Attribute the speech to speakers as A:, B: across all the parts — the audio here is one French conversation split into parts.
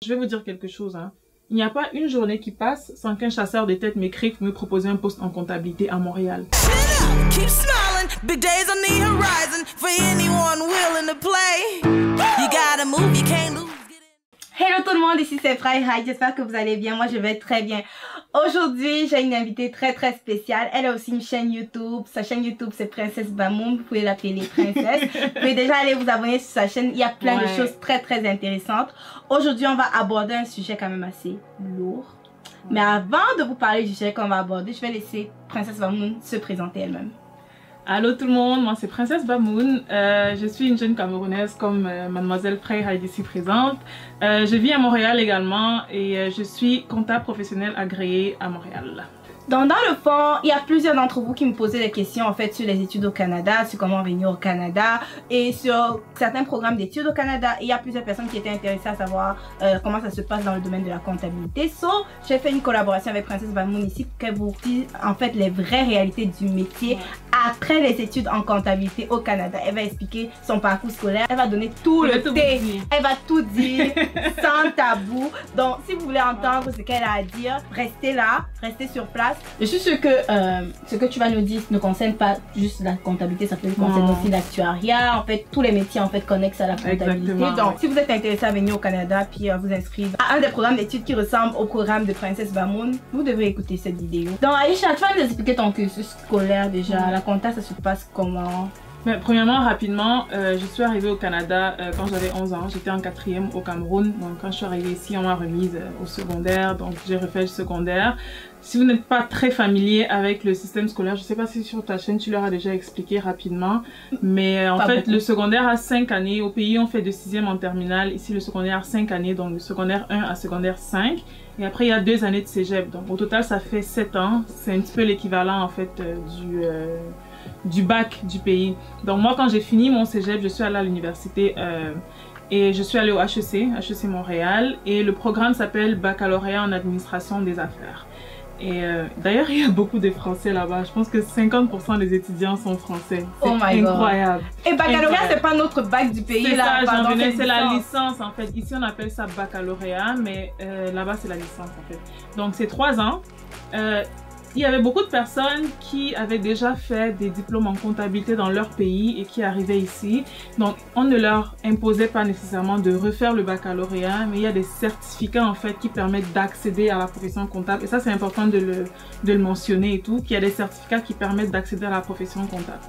A: Je vais vous dire quelque chose, hein. Il n'y a pas une journée qui passe sans qu'un chasseur de tête m'écrive pour me proposer un poste en comptabilité à Montréal.
B: Hello tout le monde, ici c'est Fry. Hi, j'espère que vous allez bien. Moi je vais très bien. Aujourd'hui j'ai une invitée très spéciale. Elle a aussi une chaîne YouTube. Sa chaîne YouTube c'est Princesse Bamoun. Vous pouvez l'appeler Princesse. Vous pouvez déjà aller vous abonner sur sa chaîne. Il y a plein de choses très intéressantes. Aujourd'hui on va aborder un sujet quand même assez lourd. Mais avant de vous parler du sujet qu'on va aborder, je vais laisser Princesse Bamoun se présenter elle-même.
A: Allô tout le monde, moi c'est Princesse Bamoun, je suis une jeune Camerounaise comme mademoiselle Frey ici présente. Je vis à Montréal également et je suis comptable professionnelle agréée à Montréal.
B: Dans le fond, il y a plusieurs d'entre vous qui me posaient des questions en fait sur les études au Canada, sur comment venir au Canada et sur certains programmes d'études au Canada. Et il y a plusieurs personnes qui étaient intéressées à savoir comment ça se passe dans le domaine de la comptabilité. J'ai fait une collaboration avec Princesse Bamoun ici pour qu'elle vous dise en fait les vraies réalités du métier après les études en comptabilité au Canada. Elle va expliquer son parcours scolaire, elle va donner tout le thé, elle va tout dire sans tabou. Donc si vous voulez entendre ce qu'elle a à dire, restez là, restez sur place. Je suis sûre que ce que tu vas nous dire ne concerne pas juste la comptabilité, ça peut concerner aussi l'actuariat, en fait tous les métiers en fait connexes à la comptabilité. Donc si vous êtes intéressé à venir au Canada puis vous inscrire à un des programmes d'études qui ressemble au programme de Princesse Bamoun, vous devez écouter cette vidéo. Donc Aïcha, tu vas nous expliquer ton cursus scolaire déjà, la compta ça se passe comment?
A: Mais premièrement, rapidement, je suis arrivée au Canada quand j'avais 11 ans. J'étais en 4e au Cameroun. Donc quand je suis arrivée ici, on m'a remise au secondaire. Donc j'ai refait le secondaire. Si vous n'êtes pas très familier avec le système scolaire, je ne sais pas si sur ta chaîne tu leur as déjà expliqué rapidement. Mais en fait, le secondaire a 5 années. Au pays, on fait de 6e en terminale. Ici, le secondaire a 5 années. Donc le secondaire 1 à secondaire 5. Et après, il y a 2 années de cégep. Donc au total, ça fait 7 ans. C'est un petit peu l'équivalent en fait du bac du pays. Donc moi quand j'ai fini mon cégep, je suis allée à l'université et je suis allée au HEC Montréal et le programme s'appelle baccalauréat en administration des affaires. Et d'ailleurs il y a beaucoup de français là-bas, je pense que 50% des étudiants sont français. C'est incroyable.
B: Et baccalauréat c'est pas notre bac du pays là.
A: C'est la licence en fait. Ici on appelle ça baccalauréat mais là-bas c'est la licence en fait. Donc c'est 3 ans. Il y avait beaucoup de personnes qui avaient déjà fait des diplômes en comptabilité dans leur pays et qui arrivaient ici. Donc, on ne leur imposait pas nécessairement de refaire le baccalauréat, mais il y a des certificats en fait qui permettent d'accéder à la profession comptable. Et ça, c'est important de le mentionner et tout, qu'il y a des certificats qui permettent d'accéder à la profession comptable.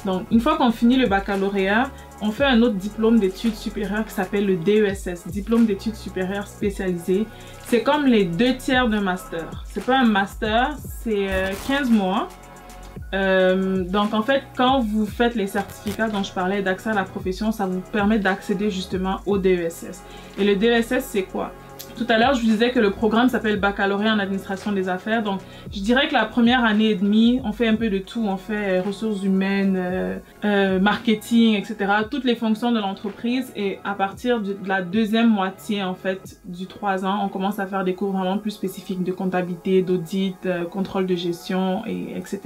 A: Donc, une fois qu'on finit le baccalauréat, on fait un autre diplôme d'études supérieures qui s'appelle le DESS, diplôme d'études supérieures spécialisées. C'est comme les 2/3 d'un master. C'est pas un master, c'est 15 mois. Donc en fait, quand vous faites les certificats dont je parlais d'accès à la profession, ça vous permet d'accéder justement au DESS. Et le DESS, c'est quoi? Tout à l'heure, je vous disais que le programme s'appelle baccalauréat en administration des affaires. Donc, je dirais que la première année et demie, on fait un peu de tout. On fait ressources humaines, marketing, etc. Toutes les fonctions de l'entreprise. Et à partir de la deuxième moitié, en fait, du 3 ans, on commence à faire des cours vraiment plus spécifiques de comptabilité, d'audit, contrôle de gestion, etc.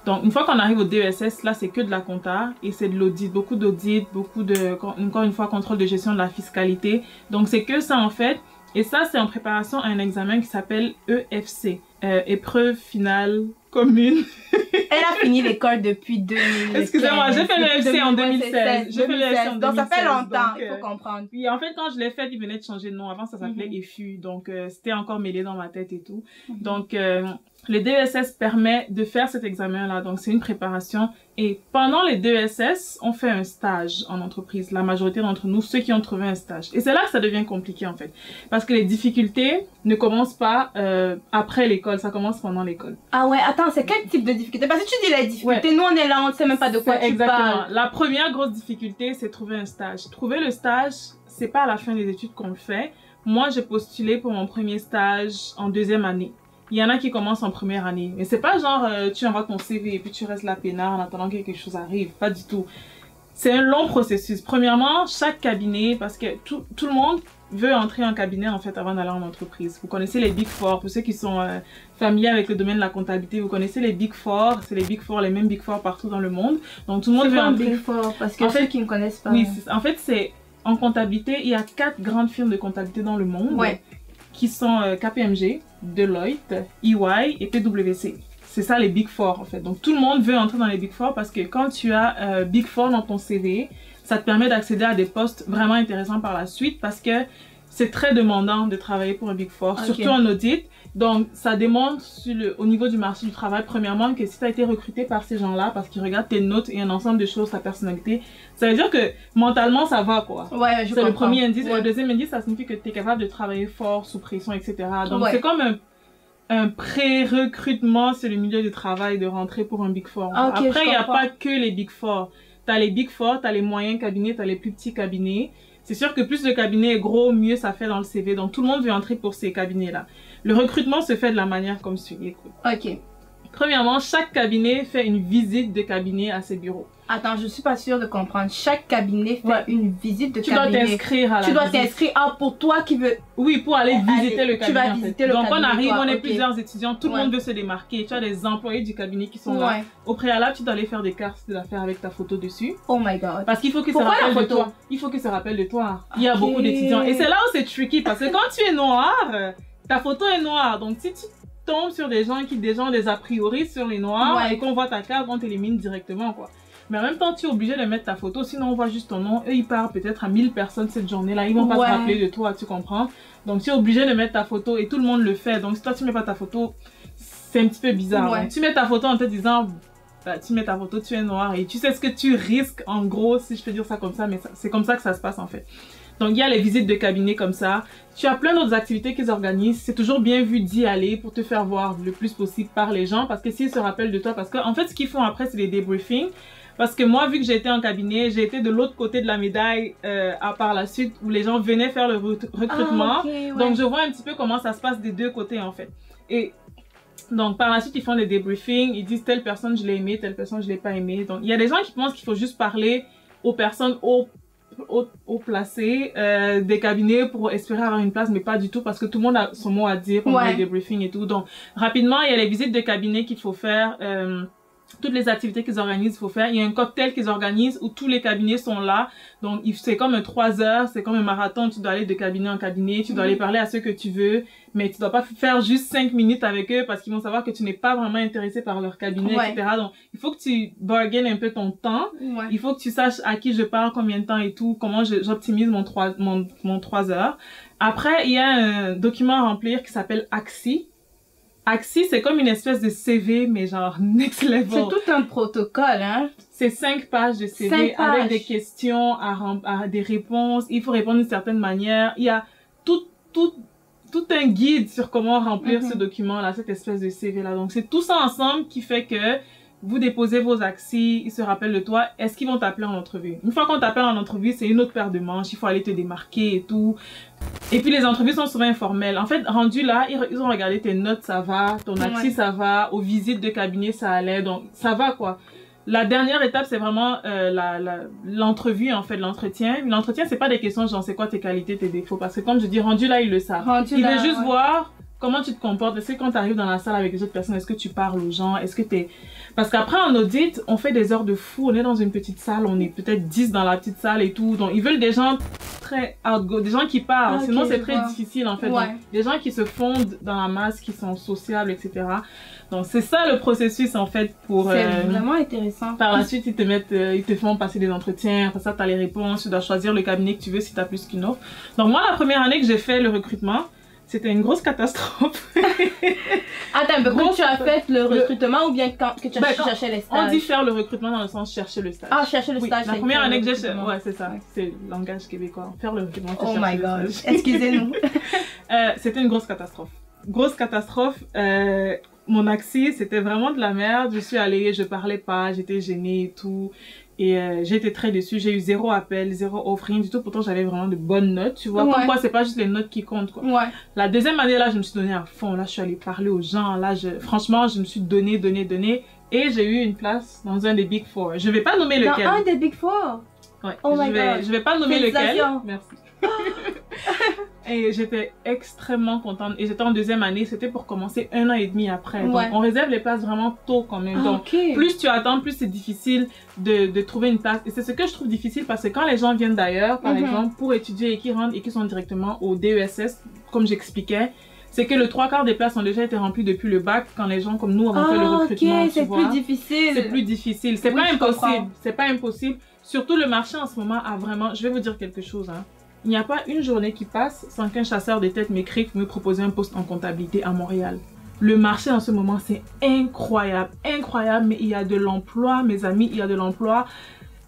A: Donc, une fois qu'on arrive au DESS, là, c'est que de la compta et c'est de l'audit. Beaucoup d'audit, encore une fois, contrôle de gestion de la fiscalité. Donc, c'est que ça, en fait. Et ça, c'est en préparation à un examen qui s'appelle EFC, épreuve finale commune.
B: Elle a fini l'école depuis 2015.
A: Excusez-moi, j'ai fait l'EFC en 2016. J'ai fait l'EFC en 2016.
B: Donc ça fait longtemps, il faut comprendre.
A: Oui, en fait, quand je l'ai fait, il venait de changer de nom. Avant, ça s'appelait EFU. Donc, c'était encore mêlé dans ma tête et tout. Donc, le DESS permet de faire cet examen-là. Donc, c'est une préparation. Et pendant les DESS, on fait un stage en entreprise. La majorité d'entre nous, ceux qui ont trouvé un stage. Et c'est là que ça devient compliqué, en fait. Parce que les difficultés ne commencent pas après l'école. Ça commence pendant l'école.
B: Ah ouais, attends, c'est quel type de difficulté? Parce que tu dis les difficultés. Nous, on est là, on ne sait même pas de quoi tu parles.
A: La première grosse difficulté, c'est trouver un stage. Trouver le stage, c'est pas à la fin des études qu'on le fait. Moi, j'ai postulé pour mon premier stage en 2e année. Il y en a qui commencent en première année. Mais c'est pas genre, tu envoies ton CV et puis tu restes là peinard en attendant que quelque chose arrive. Pas du tout. C'est un long processus. Premièrement, chaque cabinet, parce que tout le monde veut entrer en cabinet en fait avant d'aller en entreprise. Vous connaissez les Big Four, pour ceux qui sont familiers avec le domaine de la comptabilité, vous connaissez les Big Four, c'est les Big Four, les mêmes Big Four partout dans le monde. Donc tout le monde veut entrer.
B: Big Four, parce que ceux qui ne connaissent pas.
A: Oui, en fait c'est en comptabilité, il y a 4 grandes firmes de comptabilité dans le monde qui sont KPMG, Deloitte, EY et PwC. C'est ça les Big Four en fait. Donc tout le monde veut entrer dans les Big Four parce que quand tu as Big Four dans ton CV, ça te permet d'accéder à des postes vraiment intéressants par la suite parce que c'est très demandant de travailler pour un Big Four, surtout en audit. Donc, ça démontre au niveau du marché du travail, premièrement, que si tu as été recruté par ces gens-là, parce qu'ils regardent tes notes et un ensemble de choses, ta personnalité, ça veut dire que mentalement, ça va, quoi.
B: Ouais, je comprends.
A: C'est le premier indice. Et le deuxième indice, ça signifie que tu es capable de travailler fort, sous pression, etc. Donc, c'est comme un pré-recrutement sur le milieu du travail de rentrer pour un Big Four. Après, il n'y a pas que les Big Four. Tu as les Big Four, tu as les moyens cabinets, tu as les plus petits cabinets. C'est sûr que plus le cabinet est gros, mieux ça fait dans le CV. Donc, tout le monde veut entrer pour ces cabinets-là. Le recrutement se fait de la manière comme suit. Écoute.
B: Ok.
A: Premièrement, chaque cabinet fait une visite de cabinet à ses bureaux.
B: Attends, je suis pas sûre de comprendre. Chaque cabinet fait une visite de
A: tu
B: cabinet.
A: Tu dois t'inscrire à la visite.
B: Tu dois t'inscrire pour toi qui veux...
A: Oui, pour aller visiter le cabinet.
B: Tu vas visiter le
A: cabinet. Donc, on arrive,
B: toi,
A: on est plusieurs étudiants, tout le monde veut se démarquer. Tu as des employés du cabinet qui sont là. Au préalable, tu dois aller faire des cartes d'affaires avec ta photo dessus.
B: Oh my God.
A: Parce qu'il faut que ça rappelle de toi. Il faut que ça rappelle de toi. Il y a beaucoup d'étudiants. Et c'est là où c'est tricky parce que quand tu es noir, ta photo est noire. Donc, si tu tombes sur des gens qui déjà ont des a priori sur les noirs et qu'on voit ta carte, on t'élimine directement, quoi. Mais en même temps, tu es obligé de mettre ta photo, sinon on voit juste ton nom. Eux, ils parlent peut-être à 1000 personnes cette journée-là. Ils vont pas se rappeler de toi, tu comprends? Donc, tu es obligé de mettre ta photo et tout le monde le fait. Donc, si toi, tu mets pas ta photo, c'est un petit peu bizarre. Donc, tu mets ta photo en te disant, bah, tu mets ta photo, tu es noir et tu sais ce que tu risques, en gros, si je peux dire ça comme ça, mais c'est comme ça que ça se passe, en fait. Donc, il y a les visites de cabinet comme ça. Tu as plein d'autres activités qu'ils organisent. C'est toujours bien vu d'y aller pour te faire voir le plus possible par les gens. Parce que s'ils se rappellent de toi, parce qu'en fait, ce qu'ils font après, c'est des débriefings. Parce que moi, vu que j'ai été en cabinet, j'ai été de l'autre côté de la médaille par la suite où les gens venaient faire le recrutement. Donc, je vois un petit peu comment ça se passe des deux côtés, en fait. Et donc, par la suite, ils font des débriefings. Ils disent telle personne, je l'ai aimée, telle personne, je l'ai pas aimée. Donc, il y a des gens qui pensent qu'il faut juste parler aux personnes haut placé des cabinets pour espérer avoir une place, mais pas du tout parce que tout le monde a son mot à dire pendant les débriefings et tout. Donc, rapidement, il y a les visites de cabinet qu'il faut faire, toutes les activités qu'ils organisent, il faut faire. Il y a un cocktail qu'ils organisent où tous les cabinets sont là. Donc, c'est comme un 3 heures, c'est comme un marathon. Tu dois aller de cabinet en cabinet, tu dois aller parler à ceux que tu veux, mais tu dois pas faire juste 5 minutes avec eux parce qu'ils vont savoir que tu n'es pas vraiment intéressé par leur cabinet, etc. Donc, il faut que tu bargaines un peu ton temps. Il faut que tu saches à qui je parle, combien de temps et tout, comment j'optimise mon 3 heures. Après, il y a un document à remplir qui s'appelle AXI. AXI, c'est comme une espèce de CV, mais genre next level.
B: C'est tout un protocole, hein?
A: C'est 5 pages de CV avec des questions, des réponses. Il faut répondre d'une certaine manière. Il y a tout un guide sur comment remplir ce document-là, cette espèce de CV-là. Donc, c'est tout ça ensemble qui fait que vous déposez vos AXI, ils se rappellent de toi. Est-ce qu'ils vont t'appeler en entrevue? Une fois qu'on t'appelle en entrevue, c'est une autre paire de manches. Il faut aller te démarquer et tout. Et puis, les entrevues sont souvent informelles. En fait, rendu là, ils ont regardé tes notes, ça va. Ton AXI, ça va. Aux visites de cabinet, ça allait. Donc, ça va, quoi. La dernière étape, c'est vraiment l'entrevue, en fait, l'entretien. L'entretien, c'est pas des questions genre, c'est quoi tes qualités, tes défauts. Parce que comme je dis, rendu là, ils le savent. Ils veulent juste voir comment tu te comportes. Est-ce que quand tu arrives dans la salle avec les autres personnes, est-ce que tu parles aux gens? Est-ce que t'es... Parce qu'après, en audit, on fait des heures de fou. On est dans une petite salle. On est peut-être 10 dans la petite salle et tout. Donc, ils veulent des gens très outgo, des gens qui parlent. Sinon, c'est très difficile, en fait. Donc, des gens qui se fondent dans la masse, qui sont sociables, etc. Donc, c'est ça le processus, en fait, pour...
B: C'est vraiment intéressant.
A: Par la suite, ils te font passer des entretiens. Après ça, tu as les réponses. Tu dois choisir le cabinet que tu veux si tu as plus qu'une offre. Donc, moi, la première année que j'ai fait le recrutement, c'était une grosse catastrophe.
B: Attends, mais quand tu as fait le recrutement ou bien quand tu as cherché les stages?
A: On dit faire le recrutement dans le sens chercher le stage.
B: Ah, chercher le stage.
A: La première année que j'ai fait, ouais, c'est ça. C'est le langage québécois. Faire le recrutement,
B: oh my god. Excusez-nous.
A: C'était une grosse catastrophe. Grosse catastrophe. Mon AXI, c'était vraiment de la merde. Je suis allée, je parlais pas, j'étais gênée et tout. Et j'ai été très déçue. J'ai eu 0 appel, 0 offre, rien du tout. Pourtant, j'avais vraiment de bonnes notes, tu vois. Comme quoi, c'est pas juste les notes qui comptent, quoi. La deuxième année, là, je me suis donnée à fond. Là, je suis allée parler aux gens. Là, franchement, je me suis donnée. Et j'ai eu une place dans un des Big Four. Je vais pas nommer lequel.
B: Dans un des Big Four?
A: Ouais. Oh my God. Je vais pas nommer lequel. Merci. Et j'étais extrêmement contente. Et j'étais en deuxième année, c'était pour commencer 1 an et demi après. Donc, on réserve les places vraiment tôt quand même. Donc, plus tu attends, plus c'est difficile de trouver une place. Et c'est ce que je trouve difficile parce que quand les gens viennent d'ailleurs, par exemple, pour étudier et qui rentrent et qui sont directement au DESS, comme j'expliquais, c'est que le 3/4 des places ont déjà été remplies depuis le bac quand les gens comme nous avons fait le recrutement.
B: C'est plus difficile.
A: C'est plus difficile. C'est pas impossible. C'est pas impossible. Surtout le marché en ce moment a vraiment... Je vais vous dire quelque chose, hein. Il n'y a pas une journée qui passe sans qu'un chasseur de tête m'écrive pour me proposer un poste en comptabilité à Montréal. Le marché en ce moment, c'est incroyable, incroyable, mais il y a de l'emploi, mes amis, il y a de l'emploi.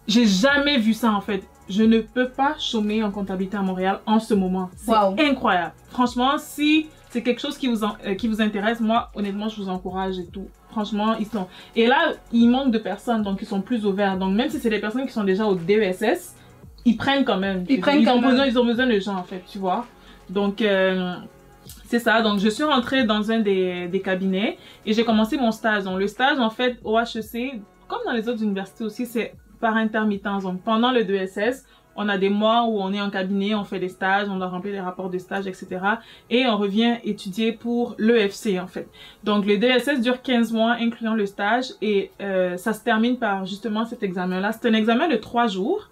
A: J'ai jamais vu ça en fait. Je ne peux pas chômer en comptabilité à Montréal en ce moment. C'est incroyable. Franchement, si c'est quelque chose qui vous intéresse, moi, honnêtement, je vous encourage et tout. Franchement, ils sont... Et là, il manque de personnes, donc ils sont plus ouverts. Donc même si c'est des personnes qui sont déjà au DESS, ils prennent quand même. Ils ont besoin de gens, en fait, tu vois. Donc, c'est ça. Donc, je suis rentrée dans un des cabinets et j'ai commencé mon stage. Donc, le stage, en fait, au HEC, comme dans les autres universités aussi, c'est par intermittence. Donc, pendant le DESS, on a des mois où on est en cabinet, on fait des stages, on doit remplir les rapports de stage, etc. Et on revient étudier pour l'EFC, en fait. Donc, le DESS dure 15 mois, incluant le stage. Et ça se termine par, justement, cet examen-là. C'est un examen de 3 jours.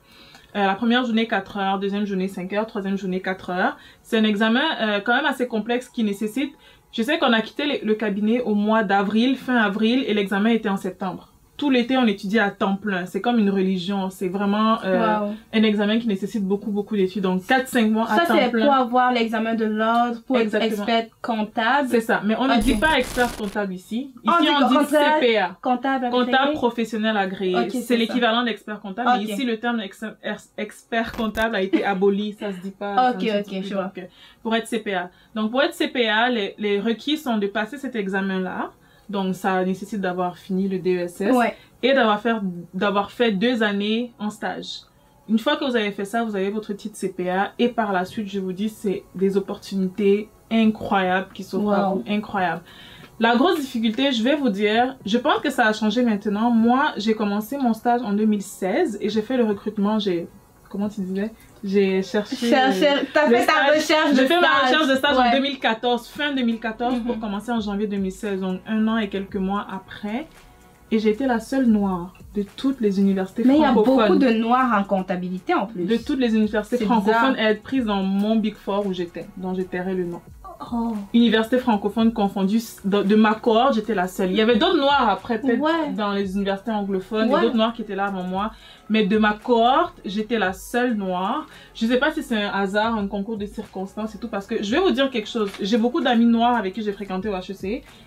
A: La première journée 4 heures, deuxième journée 5 heures, troisième journée 4 heures. C'est un examen quand même assez complexe qui nécessite... Je sais qu'on a quitté le cabinet au mois d'avril, fin avril, et l'examen était en septembre. Tout l'été, on étudie à temps plein. C'est comme une religion. C'est vraiment un examen qui nécessite beaucoup d'études. Donc, 4-5 mois à temps plein. Ça, c'est pour
B: avoir l'examen de l'ordre, pour être expert comptable.
A: C'est ça. Mais on ne dit pas expert comptable ici. Ici, on dit CPA. Comptable professionnel agréé. C'est l'équivalent d'expert comptable. Mais ici, le terme expert comptable a été aboli. Ça se dit pas.
B: Je vois.
A: Pour être CPA. Donc, pour être CPA, les requis sont de passer cet examen-là. Donc, ça nécessite d'avoir fini le DESS et d'avoir fait 2 années en stage. Une fois que vous avez fait ça, vous avez votre titre CPA et par la suite, je vous dis, c'est des opportunités incroyables qui s'offrent à vous, incroyables. La grosse difficulté, je vais vous dire, je pense que ça a changé maintenant. Moi, j'ai commencé mon stage en 2016 et j'ai fait le recrutement, comment tu disais? J'ai cherché...
B: T'as fait ta recherche de stage.
A: J'ai fait ma recherche de stage en 2014, fin 2014, pour commencer en janvier 2016, donc 1 an et quelques mois après. Et j'ai été la seule noire de toutes les universités francophones.
B: Mais il y a beaucoup de noirs en comptabilité en plus.
A: De toutes les universités francophones à être prises dans mon Big Four où j'étais, dont je tairai le nom. Université francophone confondue, de ma cohorte, j'étais la seule. Il y avait d'autres noirs après, peut-être dans les universités anglophones, d'autres noirs qui étaient là avant moi. Mais de ma cohorte, j'étais la seule noire. Je sais pas si c'est un hasard, un concours de circonstances et tout, parce que je vais vous dire quelque chose. J'ai beaucoup d'amis noirs avec qui j'ai fréquenté au HEC.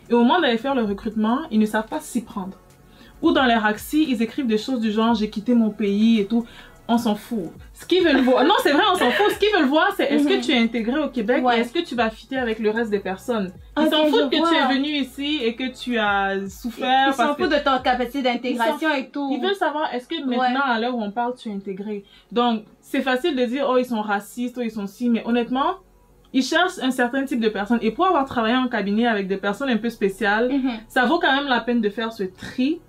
A: Et au moment d'aller faire le recrutement, ils ne savent pas s'y prendre. Ou dans les RACSI, ils écrivent des choses du genre « j'ai quitté mon pays » et tout. On s'en fout. Ce qu'ils veulent voir, non c'est vrai, on s'en fout. Ce qu'ils veulent voir, c'est est-ce que tu es intégré au Québec et est-ce que tu vas fitter avec le reste des personnes. Ils s'en foutent que tu es venu ici et que tu as souffert.
B: Ils s'en foutent de ton capacité d'intégration et tout.
A: Ils veulent savoir est-ce que maintenant, à l'heure où on parle, tu es intégré. Donc, c'est facile de dire, oh, ils sont racistes, oh, ils sont si, mais honnêtement, ils cherchent un certain type de personnes. Et pour avoir travaillé en cabinet avec des personnes un peu spéciales, ça vaut quand même la peine de faire ce tri.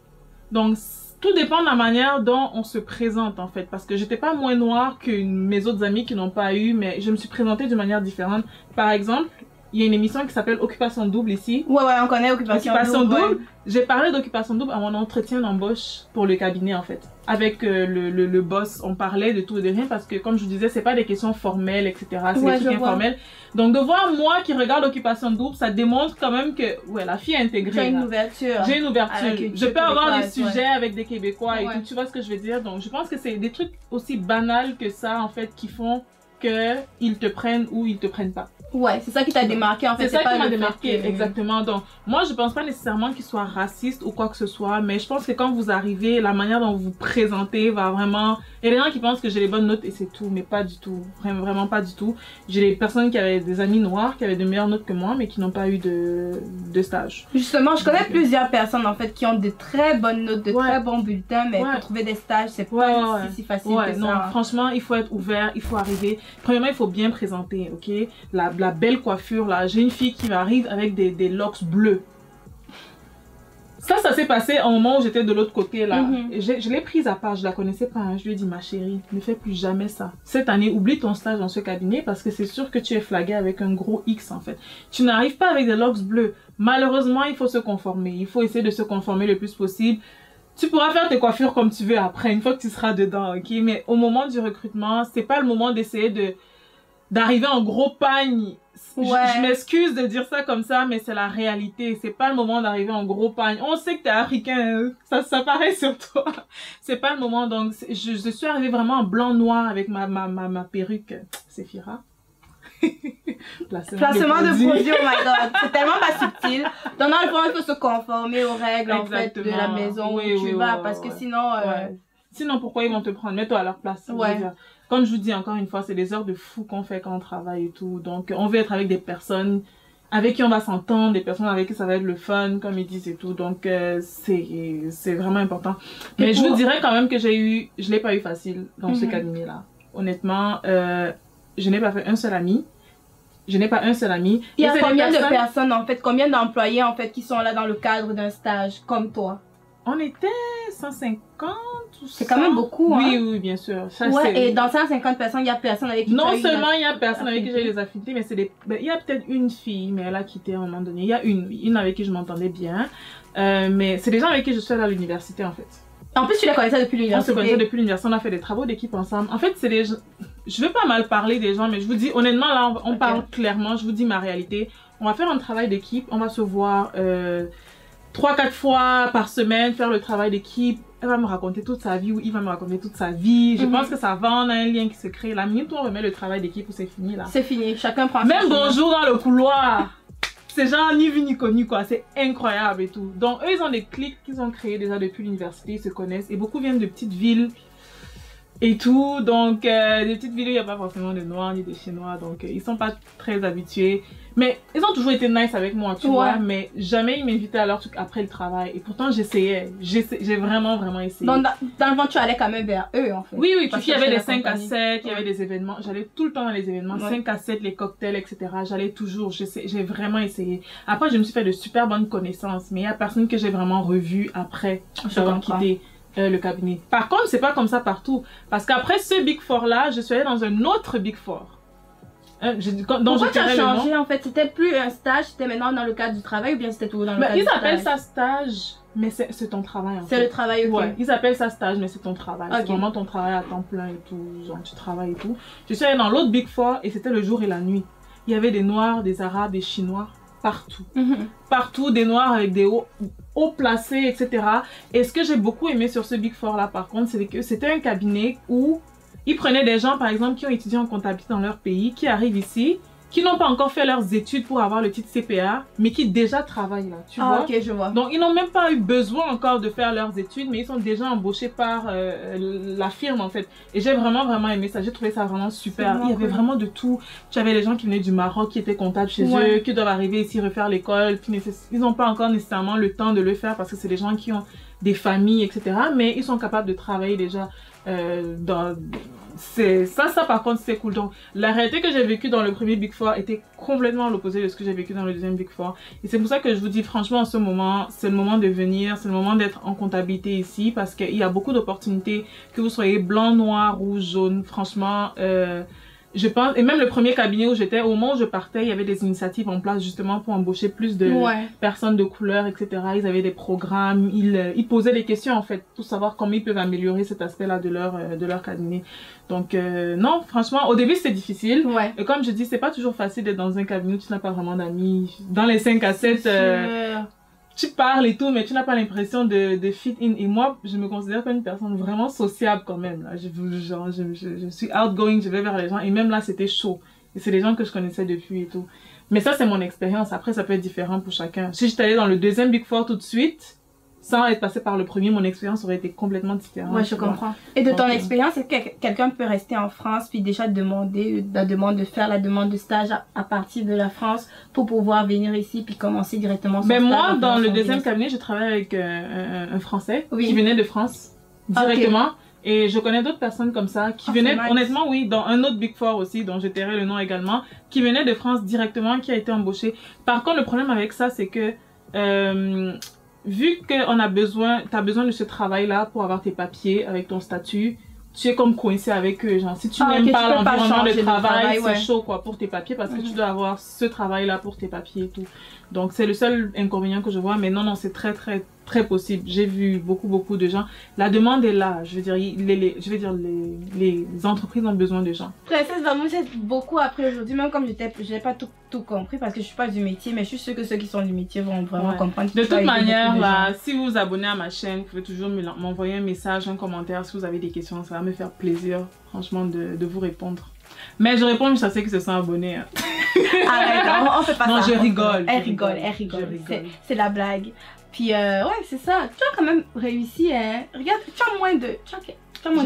A: Donc, tout dépend de la manière dont on se présente en fait, parce que j'étais pas moins noire que mes autres amis qui n'ont pas eu, mais je me suis présentée de manière différente. Par exemple, il y a une émission qui s'appelle Occupation Double ici.
B: Ouais, on connaît Occupation Double.
A: J'ai parlé d'Occupation Double à mon entretien d'embauche pour le cabinet en fait. Avec le boss, on parlait de tout et de rien parce que comme je vous disais, c'est pas des questions formelles, etc. C'est des trucs informels. Donc de voir moi qui regarde Occupation Double, ça démontre quand même que la fille est intégrée.
B: J'ai une ouverture.
A: J'ai une ouverture. Je peux avoir des sujets avec des Québécois et tout, tu vois ce que je veux dire. Donc je pense que c'est des trucs aussi banals que ça en fait qui font qu'ils te prennent ou ils te prennent pas.
B: Ouais, c'est ça qui t'a démarqué en fait.
A: C'est ça qui m'a démarqué, exactement. Donc, moi, je pense pas nécessairement qu'il soit raciste ou quoi que ce soit, mais je pense que quand vous arrivez, la manière dont vous vous présentez va vraiment... Il y a des gens qui pensent que j'ai les bonnes notes et c'est tout, mais pas du tout. Vraiment pas du tout. J'ai des personnes qui avaient des amis noirs, qui avaient de meilleures notes que moi, mais qui n'ont pas eu de stage.
B: Justement, je connais plusieurs personnes en fait qui ont de très bonnes notes, de très bons bulletins, mais pour trouver des stages, c'est pas si facile que ça.
A: Non, franchement, il faut être ouvert, il faut arriver. Premièrement, il faut bien présenter, ok? La belle coiffure là, j'ai une fille qui m'arrive avec des locks bleus. Ça s'est passé au moment où j'étais de l'autre côté là. Je l'ai prise à part, je la connaissais pas. Hein. Je lui ai dit, ma chérie, ne fais plus jamais ça. Cette année, oublie ton stage dans ce cabinet parce que c'est sûr que tu es flaguée avec un gros X en fait. Tu n'arrives pas avec des locks bleus. Malheureusement, il faut se conformer. Il faut essayer de se conformer le plus possible. Tu pourras faire tes coiffures comme tu veux après, une fois que tu seras dedans, ok? Mais au moment du recrutement, c'est pas le moment d'essayer d'arriver en gros pagne. Je m'excuse de dire ça comme ça, mais c'est la réalité. C'est pas le moment d'arriver en gros pagne. On sait que t'es africain, ça paraît sur toi. C'est pas le moment, donc je suis arrivée vraiment en blanc-noir avec ma perruque. Séphira.
B: Placement de produit, oh my god. C'est tellement pas subtil. Donc dans le fond, il faut se conformer aux règles en fait de la maison où tu vas, parce que sinon...
A: Sinon, pourquoi ils vont te prendre? Mets-toi à leur place. Comme je vous dis encore une fois, c'est des heures de fou qu'on fait quand on travaille et tout. Donc, on veut être avec des personnes avec qui on va s'entendre, des personnes avec qui ça va être le fun, comme ils disent et tout. Donc, c'est vraiment important. Mais je vous dirais quand même que je l'ai pas eu facile dans ce cabinet-là. Honnêtement, je n'ai pas fait un seul ami. Je n'ai pas un seul ami.
B: Il y a combien de personnes, en fait, combien d'employés, en fait, qui sont là dans le cadre d'un stage, comme toi?
A: On était 150 ou 100.
B: C'est quand même beaucoup, hein?
A: Oui, bien sûr. Ça,
B: et dans 150 personnes, il y a personne avec qui
A: non seulement il y a personne avec qui j'ai des affinités, mais il y a peut-être une fille, mais elle a quitté à un moment donné. Il y a une avec qui je m'entendais bien. Mais c'est des gens avec qui je suis allée à l'université, en fait.
B: En plus, tu les connaissais depuis l'université?
A: On se connaissait depuis l'université, on a fait des travaux d'équipe ensemble. En fait, c'est des gens... Je veux pas mal parler des gens, mais je vous dis, honnêtement, là, on parle clairement. Je vous dis ma réalité. On va faire un travail d'équipe, on va se voir 3-4 fois par semaine, faire le travail d'équipe. Elle va me raconter toute sa vie ou il va me raconter toute sa vie. Je pense que ça va, on a un lien qui se crée. La minute où on remet le travail d'équipe, c'est fini là.
B: C'est fini, chacun prend
A: même bonjour dans le couloir. C'est genre ni vu ni connu quoi, c'est incroyable et tout. Donc eux ils ont des clics qu'ils ont créés déjà depuis l'université, ils se connaissent et beaucoup viennent de petites villes et tout. Donc des petites villes où il n'y a pas forcément de noirs ni de chinois, donc ils sont pas très habitués. Mais ils ont toujours été nice avec moi, tu vois, mais jamais ils m'invitaient à leur truc après le travail. Et pourtant j'essayais, j'ai vraiment essayé.
B: Donc dans le fond tu allais quand même vers eux en fait?
A: Oui, puis il y avait des 5 à 7, il y avait des événements, j'allais tout le temps dans les événements, 5 à 7, les cocktails, etc. J'allais toujours, j'ai vraiment essayé. Après je me suis fait de super bonnes connaissances, mais il y a personne que j'ai vraiment revu après avoir quitté le cabinet. Par contre, c'est pas comme ça partout, parce qu'après ce Big Four là, je suis allée dans un autre Big Four.
B: Pourquoi tu as changé en fait? C'était plus un stage, c'était maintenant dans le cadre du travail ou bien c'était toujours dans le cadre du travail?
A: Ils appellent ça stage, mais c'est ton travail en fait.
B: C'est le travail, ok.
A: Ouais, ils appellent ça stage, mais c'est ton travail. C'est vraiment ton travail à temps plein et tout, genre tu travailles et tout. Je suis allée dans l'autre Big Four et c'était le jour et la nuit. Il y avait des Noirs, des Arabes, des Chinois, partout. Partout, des Noirs avec des hauts placés, etc. Et ce que j'ai beaucoup aimé sur ce Big Four là par contre, c'est que c'était un cabinet où ils prenaient des gens, par exemple, qui ont étudié en comptabilité dans leur pays, qui arrivent ici, qui n'ont pas encore fait leurs études pour avoir le titre CPA, mais qui déjà travaillent là, tu vois.
B: Ok, je vois.
A: Donc, ils n'ont même pas eu besoin encore de faire leurs études, mais ils sont déjà embauchés par la firme, en fait. Et j'ai vraiment aimé ça. J'ai trouvé ça vraiment super. Il y avait vraiment de tout. Tu avais les gens qui venaient du Maroc, qui étaient comptables chez eux, qui doivent arriver ici, refaire l'école. Ils n'ont pas encore nécessairement le temps de le faire parce que c'est des gens qui ont des familles, etc. Mais ils sont capables de travailler déjà ça par contre c'est cool. Donc la réalité que j'ai vécue dans le premier Big Four était complètement l'opposé de ce que j'ai vécu dans le deuxième Big Four, et c'est pour ça que je vous dis franchement en ce moment c'est le moment de venir, c'est le moment d'être en comptabilité ici parce qu'il y a beaucoup d'opportunités, que vous soyez blanc, noir, rouge, jaune. Franchement je pense, et même le premier cabinet où j'étais, au moment où je partais, il y avait des initiatives en place justement pour embaucher plus de personnes de couleur, etc. Ils avaient des programmes, ils posaient des questions en fait pour savoir comment ils peuvent améliorer cet aspect-là de leur cabinet. Donc non, franchement, au début c'était difficile. Et comme je dis, c'est pas toujours facile d'être dans un cabinet où tu n'as pas vraiment d'amis. Dans les 5 à 7, tu parles et tout, mais tu n'as pas l'impression de fit in. Et moi, je me considère comme une personne vraiment sociable quand même. Là. Je suis outgoing, je vais vers les gens. Et même là, c'était chaud. Et c'est des gens que je connaissais depuis et tout. Mais ça, c'est mon expérience. Après, ça peut être différent pour chacun. Si j'étais allée dans le deuxième Big Four tout de suite, sans être passée par le premier, mon expérience aurait été complètement différente.
B: Ouais, je comprends. Et de ton expérience, est-ce que quelqu'un peut rester en France puis déjà demander de faire la demande de stage à partir de la France pour pouvoir venir ici puis commencer directement son stage?
A: Moi, dans le deuxième cabinet, je travaille avec un Français qui venait de France directement. Et je connais d'autres personnes comme ça qui venaient, honnêtement, oui, dans un autre Big Four aussi, dont je tairai le nom également, qui venaient de France directement, qui a été embauché. Par contre, le problème avec ça, c'est que vu que t'as besoin de ce travail-là pour avoir tes papiers avec ton statut, tu es comme coincé avec eux. Genre, si tu n'aimes pas l'environnement de travail, c'est chaud quoi pour tes papiers parce que tu dois avoir ce travail-là pour tes papiers et tout. Donc, c'est le seul inconvénient que je vois. Mais non, c'est très, très, très possible. J'ai vu beaucoup de gens. La demande est là. Je veux dire, les entreprises ont besoin de gens.
B: Princesse Bamoun, j'ai beaucoup appris aujourd'hui, même comme je n'ai pas tout compris parce que je suis pas du métier, mais je suis sûre que ceux qui sont du métier vont vraiment comprendre.
A: De toute manière, là, si vous vous abonnez à ma chaîne, vous pouvez toujours m'envoyer un message, un commentaire si vous avez des questions. Ça va me faire plaisir, franchement, de vous répondre. Mais je réponds, je sais que se sont abonnés. Hein.
B: Arrête, on fait pas ça.
A: Non, je rigole.
B: Elle rigole. C'est la blague. Puis, ouais, c'est ça. Tu as quand même réussi, hein. Regarde, tu as moins de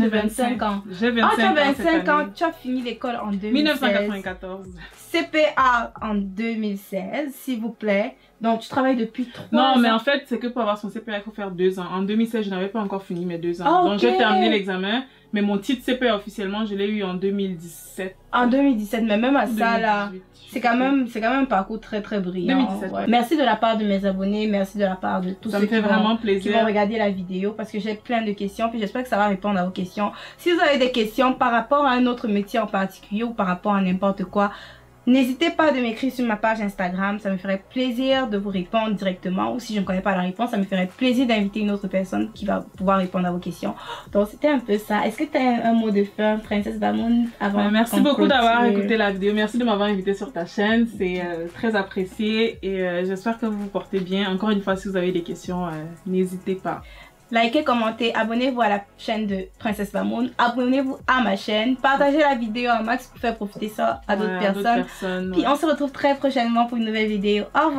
B: 25 ans.
A: J'ai 25 ans.
B: Tu as 25 ans, tu as fini l'école en 2016.
A: 1994.
B: CPA en 2016, s'il vous plaît. Donc, tu travailles depuis 3 ans.
A: Non, mais en fait, c'est que pour avoir son CPA, il faut faire 2 ans. En 2016, je n'avais pas encore fini mes 2 ans.
B: Okay.
A: Donc, j'ai terminé l'examen. Mais mon titre CPA officiellement, je l'ai eu en 2017.
B: En 2017, mais même à ça, là, c'est quand même un parcours très, très brillant.
A: 2017.
B: Ouais. Merci de la part de mes abonnés, merci de la part de tous ceux qui vont regarder la vidéo parce que j'ai plein de questions. Puis j'espère que ça va répondre à vos questions. Si vous avez des questions par rapport à un autre métier en particulier ou par rapport à n'importe quoi, n'hésitez pas de m'écrire sur ma page Instagram, ça me ferait plaisir de vous répondre directement. Ou si je ne connais pas la réponse, ça me ferait plaisir d'inviter une autre personne qui va pouvoir répondre à vos questions. Donc c'était un peu ça. Est-ce que tu as un mot de fin, Princesse Bamoun, avant
A: merci beaucoup d'avoir écouté la vidéo. Merci de m'avoir invité sur ta chaîne. C'est très apprécié et j'espère que vous vous portez bien. Encore une fois, si vous avez des questions, n'hésitez pas.
B: Likez, commentez, abonnez-vous à la chaîne de Princesse Bamoun, abonnez-vous à ma chaîne, partagez la vidéo en max pour faire profiter ça à d'autres personnes. Puis on se retrouve très prochainement pour une nouvelle vidéo. Au revoir.